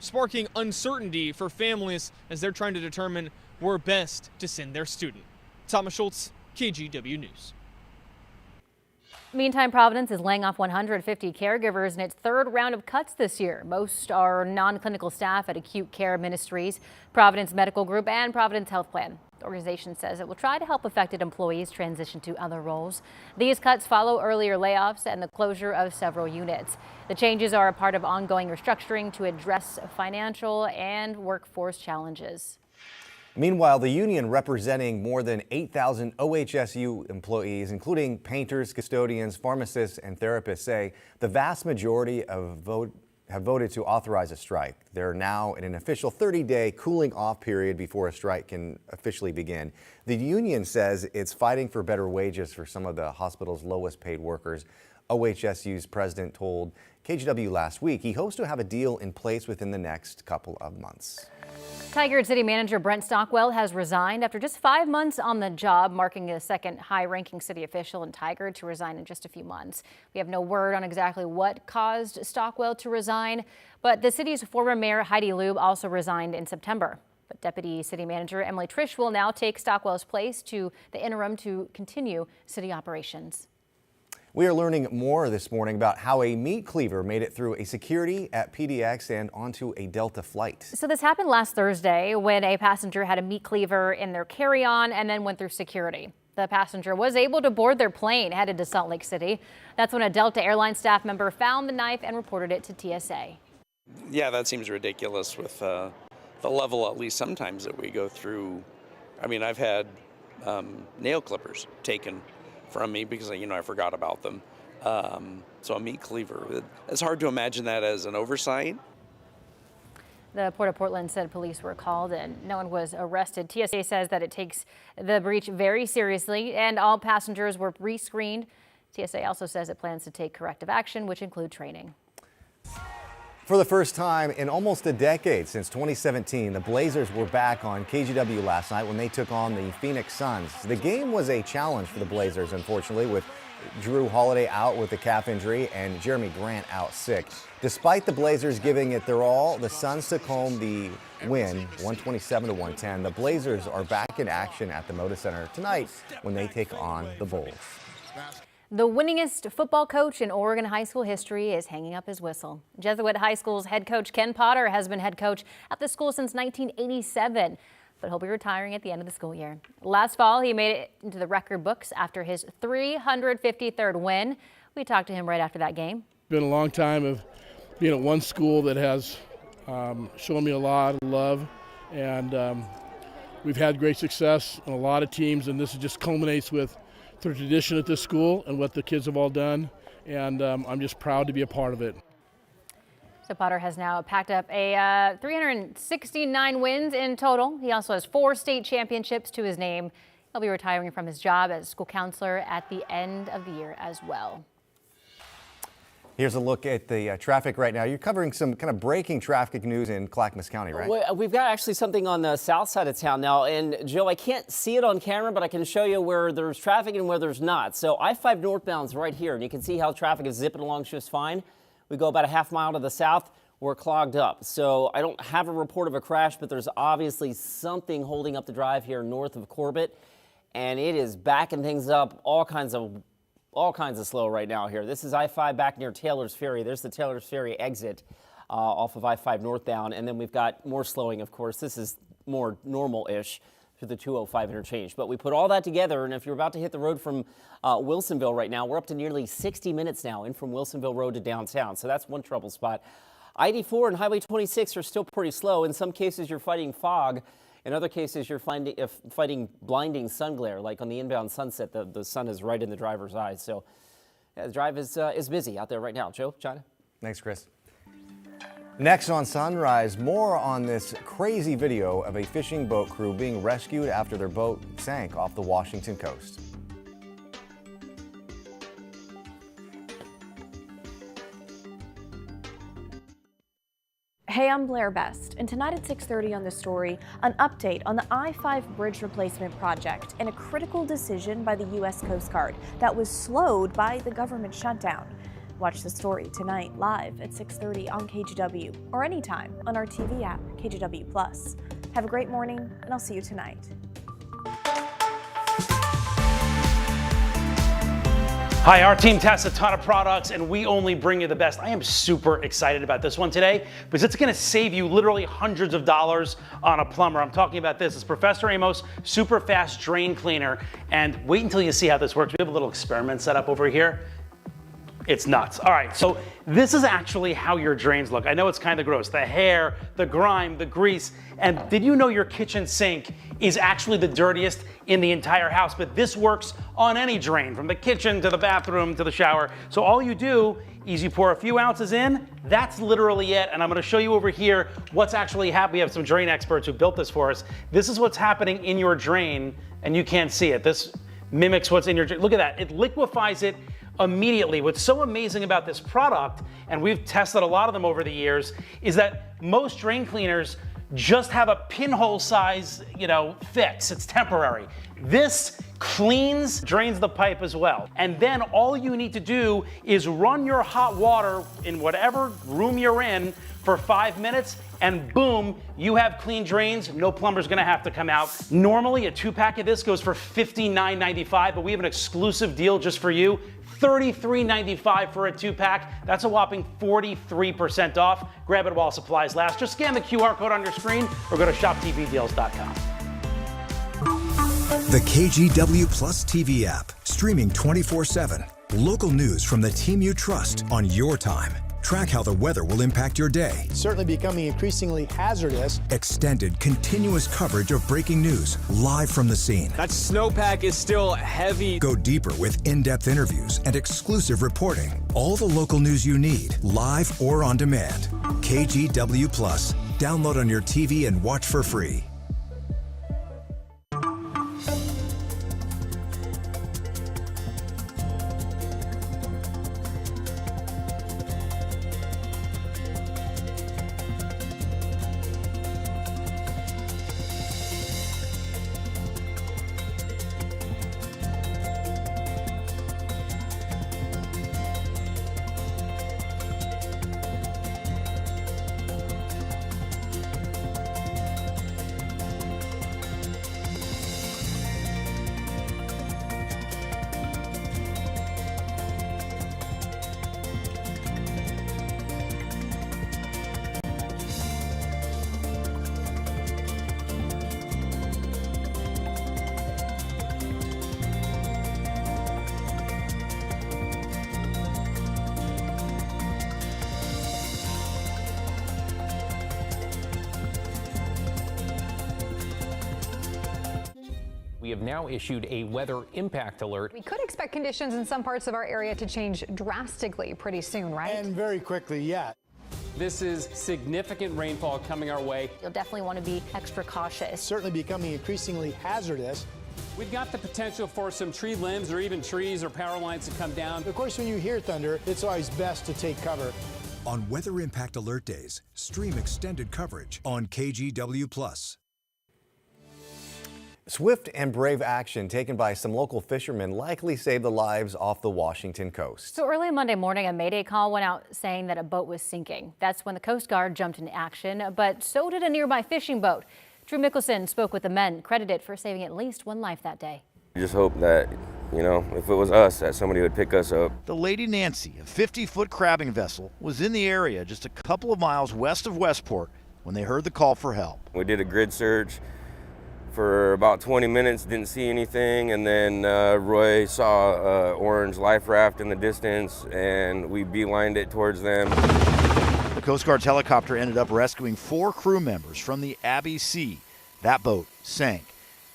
Speaker 7: sparking uncertainty for families as they're trying to determine where best to send their student. Thomas Schultz, KGW News.
Speaker 4: Meantime, Providence is laying off 150 caregivers in its third round of cuts this year. Most are non-clinical staff at acute care ministries, Providence Medical Group, and Providence Health Plan. The organization says it will try to help affected employees transition to other roles. These cuts follow earlier layoffs and the closure of several units. The changes are a part of ongoing restructuring to address financial and workforce challenges.
Speaker 6: Meanwhile, the union representing more than 8,000 OHSU employees, including painters, custodians, pharmacists, and therapists, say the vast majority have voted to authorize a strike. They're now in an official 30-day cooling off period before a strike can officially begin. The union says it's fighting for better wages for some of the hospital's lowest paid workers. OHSU's president told KGW last week he hopes to have a deal in place within the next couple of months.
Speaker 4: Tigard City Manager Brent Stockwell has resigned after just 5 months on the job, marking the second high-ranking city official in Tigard to resign in just a few months. We have no word on exactly what caused Stockwell to resign, but the city's former mayor Heidi Lube also resigned in September. But Deputy City Manager Emily Trish will now take Stockwell's place to the interim to continue city operations.
Speaker 6: We are learning more this morning about how a meat cleaver made it through a security at PDX and onto a Delta flight.
Speaker 4: So this happened last Thursday when a passenger had a meat cleaver in their carry-on and then went through security. The passenger was able to board their plane headed to Salt Lake City. That's when a Delta Airlines staff member found the knife and reported it to TSA.
Speaker 22: Yeah, that seems ridiculous with the level, at least sometimes, that we go through. I mean, I've had nail clippers taken from me because I forgot about them. So a meat cleaver, it's hard to imagine that as an oversight.
Speaker 4: The Port of Portland said police were called and no one was arrested. TSA says that it takes the breach very seriously and all passengers were re-screened. TSA also says it plans to take corrective action, which include training.
Speaker 6: For the first time in almost a decade, since 2017, the Blazers were back on KGW last night when they took on the Phoenix Suns. The game was a challenge for the Blazers, unfortunately, with Drew Holiday out with a calf injury and Jeremy Grant out sick. Despite the Blazers giving it their all, the Suns took home the win, 127-110. The Blazers are back in action at the Moda Center tonight when they take on the Bulls.
Speaker 4: The winningest football coach in Oregon high school history is hanging up his whistle. Jesuit High School's head coach Ken Potter has been head coach at the school since 1987. but he'll be retiring at the end of the school year. Last fall, he made it into the record books after his 353rd win. We talked to him right after that game.
Speaker 3: Been a long time of being at one school that has shown me a lot of love, and we've had great success on a lot of teams, and this just culminates with the tradition at this school and what the kids have all done, and I'm just proud to be a part of it.
Speaker 4: So Potter has now packed up a 369 wins in total. He also has 4 state championships to his name. He'll be retiring from his job as school counselor at the end of the year as well.
Speaker 6: Here's a look at the traffic right now. You're covering some kind of breaking traffic news in Clackamas County, right?
Speaker 1: We've got actually something on the south side of town now. And Joe, I can't see it on camera, but I can show you where there's traffic and where there's not. So I-5 northbound's right here, and you can see how traffic is zipping along just fine. We go about a half mile to the south, we're clogged up. So I don't have a report of a crash, but there's obviously something holding up the drive here north of Corbett. And it is backing things up all kinds of slow right now here. This is I-5 back near Taylor's Ferry. There's the Taylor's Ferry exit off of I-5 northbound. And then we've got more slowing, of course. This is more normal-ish through the 205 interchange. But we put all that together, and if you're about to hit the road from Wilsonville right now, we're up to nearly 60 minutes now in from Wilsonville Road to downtown. So that's one trouble spot. I-84 and Highway 26 are still pretty slow. In some cases, you're fighting fog. In other cases, you're fighting blinding sun glare, like on the inbound Sunset. The sun is right in the driver's eyes. So the drive is busy out there right now. Joe, China?
Speaker 6: Thanks, Chris. Next on Sunrise, more on this crazy video of a fishing boat crew being rescued after their boat sank off the Washington coast.
Speaker 5: Hey, I'm Blair Best, and tonight at 6:30 on The Story, an update on the I-5 bridge replacement project and a critical decision by the U.S. Coast Guard that was slowed by the government shutdown. Watch The Story tonight live at 6:30 on KGW or anytime on our TV app, KGW+. Have a great morning, and I'll see you tonight.
Speaker 23: Hi, our team tests a ton of products and we only bring you the best. I am super excited about this one today because it's gonna save you literally hundreds of dollars on a plumber. I'm talking about this. It's Professor Amos Super Fast Drain Cleaner. And wait until you see how this works. We have a little experiment set up over here. It's nuts. All right, so this is actually how your drains look. I know it's kind of gross. The hair, the grime, the grease. And did you know your kitchen sink is actually the dirtiest in the entire house? But this works on any drain, from the kitchen to the bathroom to the shower. So all you do is you pour a few ounces in. That's literally it. And I'm gonna show you over here what's actually happening. We have some drain experts who built this for us. This is what's happening in your drain, and you can't see it. This mimics what's in your drain. Look at that. It liquefies it immediately. What's so amazing about this product, and we've tested a lot of them over the years, is that most drain cleaners just have a pinhole size, fix. It's temporary. This cleans, drains the pipe as well. And then all you need to do is run your hot water in whatever room you're in for 5 minutes, and boom, you have clean drains. No plumber's gonna have to come out. Normally, a 2-pack of this goes for $59.95, but we have an exclusive deal just for you. $33.95 for a 2-pack. That's a whopping 43% off. Grab it while supplies last. Just scan the QR code on your screen or go to shoptvdeals.com.
Speaker 11: The KGW Plus TV app, streaming 24/7. Local news from the team you trust on your time. Track how the weather will impact your day.
Speaker 2: Certainly becoming increasingly hazardous.
Speaker 11: Extended, continuous coverage of breaking news, live from the scene.
Speaker 24: That snowpack is still heavy.
Speaker 11: Go deeper with in-depth interviews and exclusive reporting. All the local news you need, live or on demand. KGW Plus. Download on your TV and watch for free.
Speaker 21: have now issued a weather impact alert.
Speaker 19: We could expect conditions in some parts of our area to change drastically pretty soon, right?
Speaker 2: And very quickly, yeah.
Speaker 14: This is significant rainfall coming our way.
Speaker 4: You'll definitely want to be extra cautious.
Speaker 2: Certainly becoming increasingly hazardous.
Speaker 14: We've got the potential for some tree limbs or even trees or power lines to come down.
Speaker 2: Of course, when you hear thunder, it's always best to take cover.
Speaker 11: On Weather Impact Alert Days, stream extended coverage on KGW+.
Speaker 6: Swift and brave action taken by some local fishermen likely saved the lives off the Washington coast.
Speaker 4: So early Monday morning, a Mayday call went out saying that a boat was sinking. That's when the Coast Guard jumped into action, but so did a nearby fishing boat. Drew Mickelson spoke with the men credited for saving at least one life that day.
Speaker 9: I just hope that, if it was us, that somebody would pick us up.
Speaker 13: The Lady Nancy, a 50-foot crabbing vessel, was in the area just a couple of miles west of Westport when they heard the call for help.
Speaker 9: We did a grid search for about 20 minutes, didn't see anything, and then Roy saw an orange life raft in the distance, and we beelined it towards them.
Speaker 13: The Coast Guard's helicopter ended up rescuing 4 crew members from the Abbey Sea. That boat sank.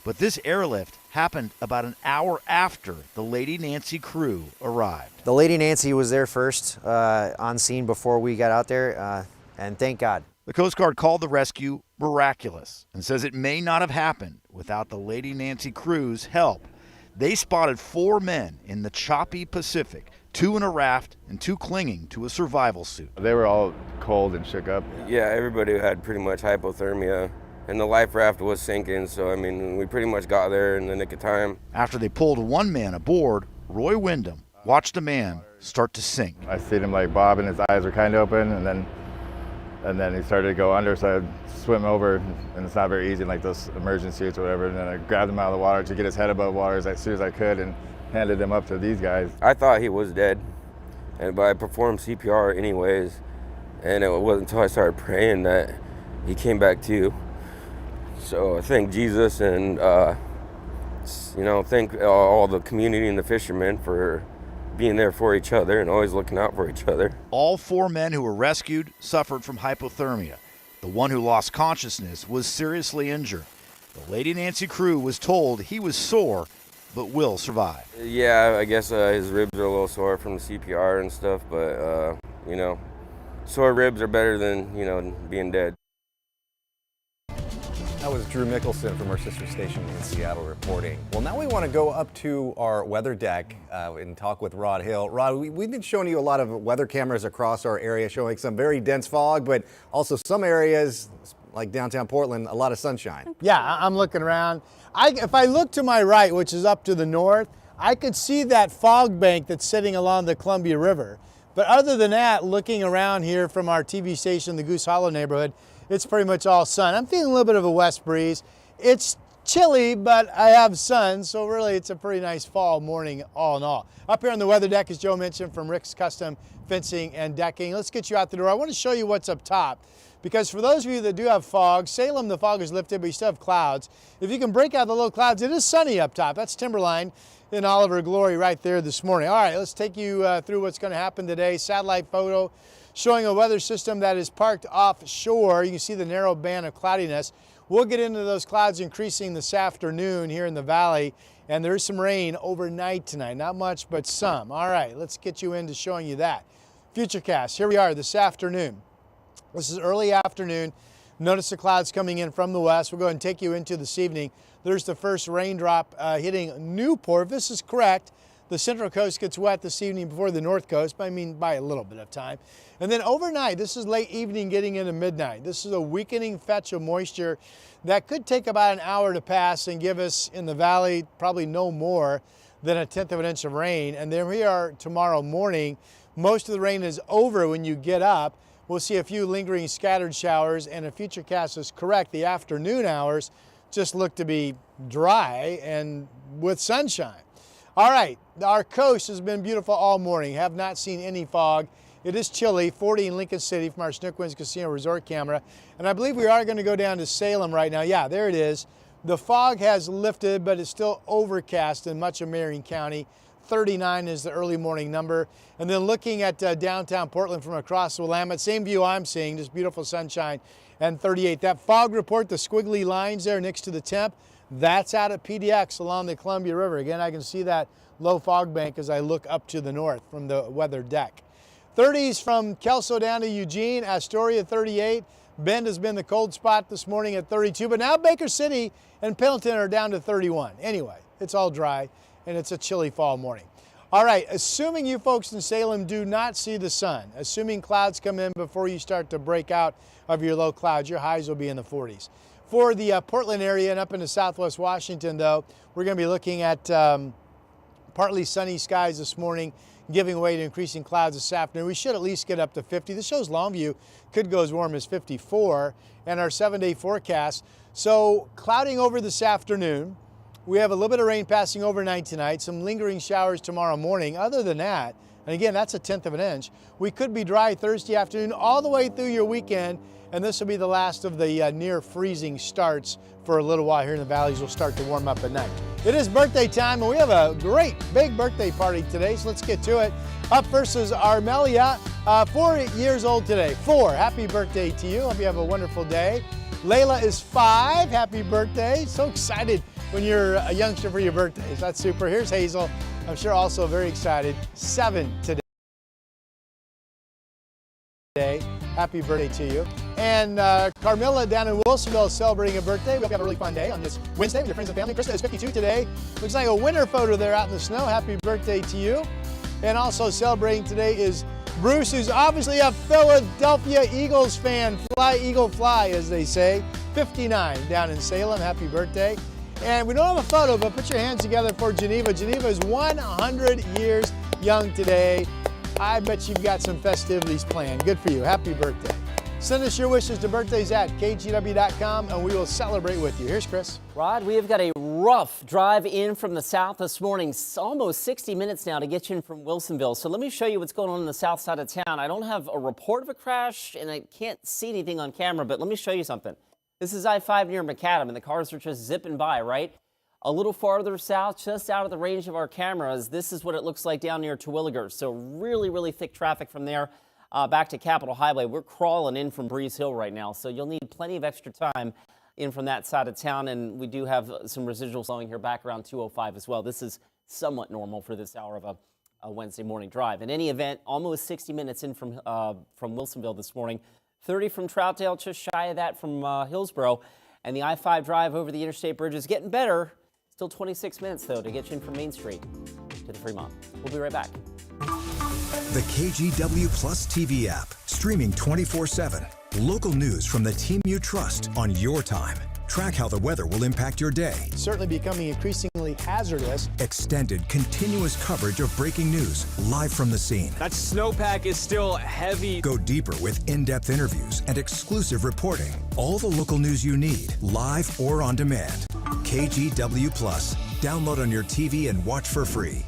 Speaker 13: But this airlift happened about an hour after the Lady Nancy crew arrived.
Speaker 16: The Lady Nancy was there first on scene before we got out there, and thank God.
Speaker 13: The Coast Guard called the rescue miraculous and says it may not have happened without the Lady Nancy crew's help. They spotted 4 men in the choppy Pacific, 2 in a raft and 2 clinging to a survival suit.
Speaker 17: They were all cold and shook up.
Speaker 9: Yeah, everybody had pretty much hypothermia, and the life raft was sinking, so we pretty much got there in the nick of time.
Speaker 13: After they pulled 1 man aboard, Roy Wyndham watched a man start to sink.
Speaker 17: I seen him like bob and his eyes were kind of open, and then he started to go under, so I swim over, and it's not very easy in like those immersion suits or whatever, and then I grabbed him out of the water to get his head above water as soon as I could and handed him up to these guys.
Speaker 9: I thought he was dead, but I performed CPR anyways, and it wasn't until I started praying that he came back to. So I thank Jesus and, thank all the community and the fishermen for being there for each other and always looking out for each other.
Speaker 13: All 4 men who were rescued suffered from hypothermia. The one who lost consciousness was seriously injured. The Lady Nancy crew was told he was sore, but will survive.
Speaker 9: Yeah, I guess his ribs are a little sore from the CPR and stuff, but, sore ribs are better than, being dead.
Speaker 6: That was Drew Mickelson from our sister station in Seattle reporting. Well, now we want to go up to our weather deck and talk with Rod Hill. Rod, we've been showing you a lot of weather cameras across our area showing some very dense fog, but also some areas like downtown Portland, a lot of sunshine.
Speaker 2: Yeah, I'm looking around. If I look to my right, which is up to the north, I could see that fog bank that's sitting along the Columbia River. But other than that, looking around here from our TV station, the Goose Hollow neighborhood, it's pretty much all sun. I'm feeling a little bit of a west breeze. It's chilly, but I have sun, so really it's a pretty nice fall morning all in all. Up here on the weather deck, as Joe mentioned, from Rick's Custom Fencing and Decking. Let's get you out the door. I want to show you what's up top, because for those of you that do have fog, Salem, the fog is lifted, but you still have clouds. If you can break out the low clouds, it is sunny up top. That's Timberline in all of her glory right there this morning. All right, let's take you through what's going to happen today. Satellite photo showing a weather system that is parked offshore. You can see the narrow band of cloudiness. We'll get into those clouds increasing this afternoon here in the valley, and there's some rain overnight tonight. Not much, but some. All right, let's get you into showing you that. Futurecast, here we are this afternoon. This is early afternoon. Notice the clouds coming in from the west. We'll go ahead and take you into this evening. There's the first raindrop hitting Newport. If this is correct, the central coast gets wet this evening before the north coast, by a little bit of time. And then overnight, this is late evening getting into midnight. This is a weakening fetch of moisture that could take about an hour to pass and give us in the valley probably no more than 1/10 of an inch of rain. And then we are tomorrow morning. Most of the rain is over when you get up. We'll see a few lingering scattered showers, and if Futurecast is correct, the afternoon hours just look to be dry and with sunshine. All right, our coast has been beautiful all morning. Have not seen any fog. It is chilly, 40 in Lincoln City from our Snook Winds Casino Resort camera. And I believe we are going to go down to Salem right now. Yeah, there it is. The fog has lifted, but it's still overcast in much of Marion County. 39 is the early morning number. And then looking at downtown Portland from across the Willamette, same view I'm seeing, just beautiful sunshine, and 38. That fog report, the squiggly lines there next to the temp, That's out at PDX along the Columbia River. Again, I can see that low fog bank as I look up to the north from the weather deck. 30s from Kelso down to Eugene, Astoria 38. Bend has been the cold spot this morning at 32, but now Baker City and Pendleton are down to 31. Anyway, it's all dry and it's a chilly fall morning. All right, assuming you folks in Salem do not see the sun, assuming clouds come in before you start to break out of your low clouds, your highs will be in the 40s. For the Portland area and up into southwest Washington, though, we're going to be looking at partly sunny skies this morning, giving way to increasing clouds this afternoon. We should at least get up to 50. This shows Longview could go as warm as 54, and our 7-day forecast. So clouding over this afternoon. We have a little bit of rain passing overnight tonight, some lingering showers tomorrow morning. Other than that, and again, that's 1/10 of an inch, we could be dry Thursday afternoon all the way through your weekend, and this will be the last of the near freezing starts for a little while here in the valleys. Will start to warm up at night. It is birthday time, and we have a great big birthday party today, so let's get to it. Up first is Armelia, 4 years old today. 4, happy birthday to you. Hope you have a wonderful day. Layla is 5, happy birthday. So excited when you're a youngster for your birthdays. That's super. Here's Hazel, I'm sure also very excited, 7 today. Happy birthday to you. And Carmilla down in Wilsonville is celebrating a birthday. We hope you have a really fun day on this Wednesday with your friends and family. Krista is 52 today. Looks like a winter photo there out in the snow. Happy birthday to you. And also celebrating today is Bruce, who's obviously a Philadelphia Eagles fan. Fly, Eagle, fly, as they say. 59 down in Salem. Happy birthday. And we don't have a photo, but put your hands together for Geneva. Geneva is 100 years young today. I bet you've got some festivities planned. Good for you. Happy birthday. Send us your wishes to birthdays at kgw.com and we will celebrate with you. Here's Chris.
Speaker 1: Rod, we have got a rough drive in from the south this morning. Almost 60 minutes now to get you in from Wilsonville. So let me show you what's going on the south side of town. I don't have a report of a crash and I can't see anything on camera, but let me show you something. This is I-5 near Macadam, and the cars are just zipping by, right? A little farther south, just out of the range of our cameras, this is what it looks like down near Terwilliger. So really, really thick traffic from there back to Capitol Highway. We're crawling in from Breeze Hill right now, so you'll need plenty of extra time in from that side of town, and we do have some residual slowing here back around 205 as well. This is somewhat normal for this hour of a Wednesday morning drive. In any event, almost 60 minutes in from Wilsonville this morning. 30 from Troutdale, just shy of that from Hillsborough. And the I-5 drive over the interstate bridge is getting better. Still 26 minutes, though, to get you in from Main Street to the Fremont. We'll be right back.
Speaker 11: The KGW Plus TV app, streaming 24/7. Local news from the team you trust on your time. Track how the weather will impact your day.
Speaker 2: Certainly becoming increasingly hazardous.
Speaker 11: Extended, continuous coverage of breaking news live from the scene.
Speaker 24: That snowpack is still heavy.
Speaker 11: Go deeper with in-depth interviews and exclusive reporting. All the local news you need, live or on demand. KGW Plus. Download on your TV and watch for free.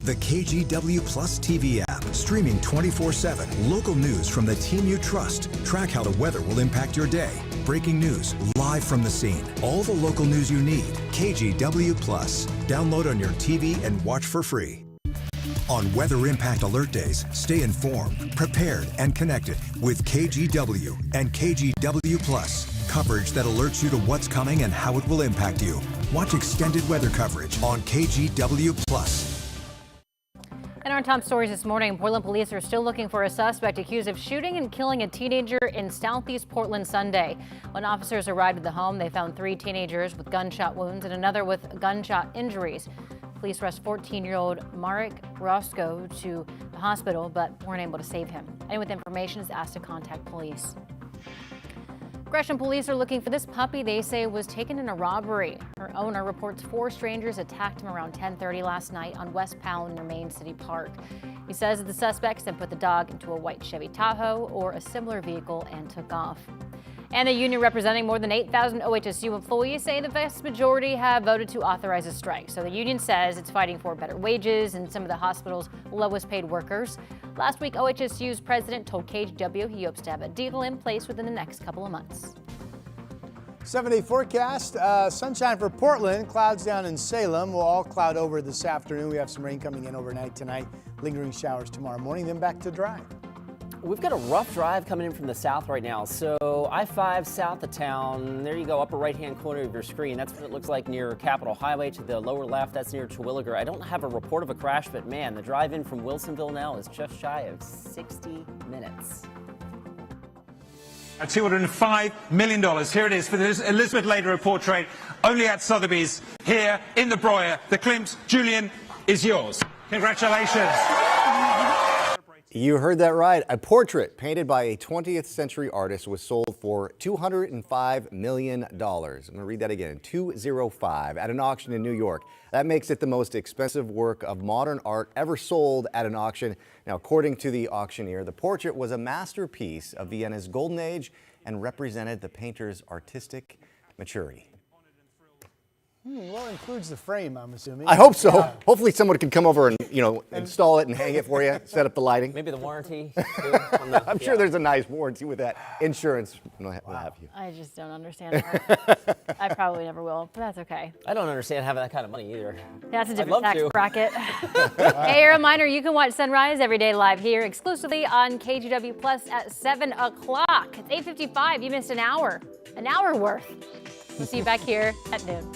Speaker 11: The KGW Plus TV app, streaming 24/7. Local news from the team you trust. Track how the weather will impact your day. Breaking news live from the scene. All the local news you need. KGW Plus. Download on your TV and watch for free. On Weather Impact Alert Days, stay informed, prepared, and connected with KGW and KGW Plus. Coverage that alerts you to what's coming and how it will impact you. Watch extended weather coverage on KGW Plus.
Speaker 4: And our our top stories this morning. Portland police are still looking for a suspect accused of shooting and killing a teenager in southeast Portland Sunday. When officers arrived at the home, they found 3 teenagers with gunshot wounds and another with gunshot injuries. Police rushed 14-year-old Marek Roscoe to the hospital, but weren't able to save him. Anyone with information is asked to contact police. Gresham police are looking for this puppy they say was taken in a robbery. Her owner reports 4 strangers attacked him around 10:30 last night on West Powell near Main City Park. He says that the suspects then put the dog into a white Chevy Tahoe or a similar vehicle and took off. And a union representing more than 8,000 OHSU employees say the vast majority have voted to authorize a strike. So the union says it's fighting for better wages and some of the hospital's lowest paid workers. Last week, OHSU's president told KGW he hopes to have a deal in place within the next couple of months.
Speaker 2: 7-day forecast, sunshine for Portland, clouds down in Salem. We'll all cloud over this afternoon. We have some rain coming in overnight tonight, lingering showers tomorrow morning, then back to dry.
Speaker 1: We've got a rough drive coming in from the south right now. So I-5 south of town, there you go, upper right-hand corner of your screen. That's what it looks like near Capitol Highway. To the lower left, that's near Terwilliger. I don't have a report of a crash, but man, the drive in from Wilsonville now is just shy of 60 minutes.
Speaker 10: $205 million. Here it is for this Elizabeth Lader portrait, only at Sotheby's, here in the Broyer. The Klimt, Julian, is yours. Congratulations.
Speaker 6: You heard that right. A portrait painted by a 20th century artist was sold for $205 million. I'm going to read that again, 205, at an auction in New York. That makes it the most expensive work of modern art ever sold at an auction. Now, according to the auctioneer, the portrait was a masterpiece of Vienna's golden age and represented the painter's artistic maturity.
Speaker 2: Well, it includes the frame, I'm assuming.
Speaker 6: I hope so. Yeah. Hopefully someone can come over and, install it and hang it for you, set up the lighting.
Speaker 1: Maybe the warranty.
Speaker 6: I'm sure there's a nice warranty with that. Insurance will have you.
Speaker 4: I just don't understand art. I probably never will, but that's okay.
Speaker 1: I don't understand having that kind of money either.
Speaker 4: That's a different tax bracket. Hey, a reminder, you can watch Sunrise every day live here exclusively on KGW Plus at 7 o'clock. It's 8:55. You missed an hour worth. We'll see you back here at noon.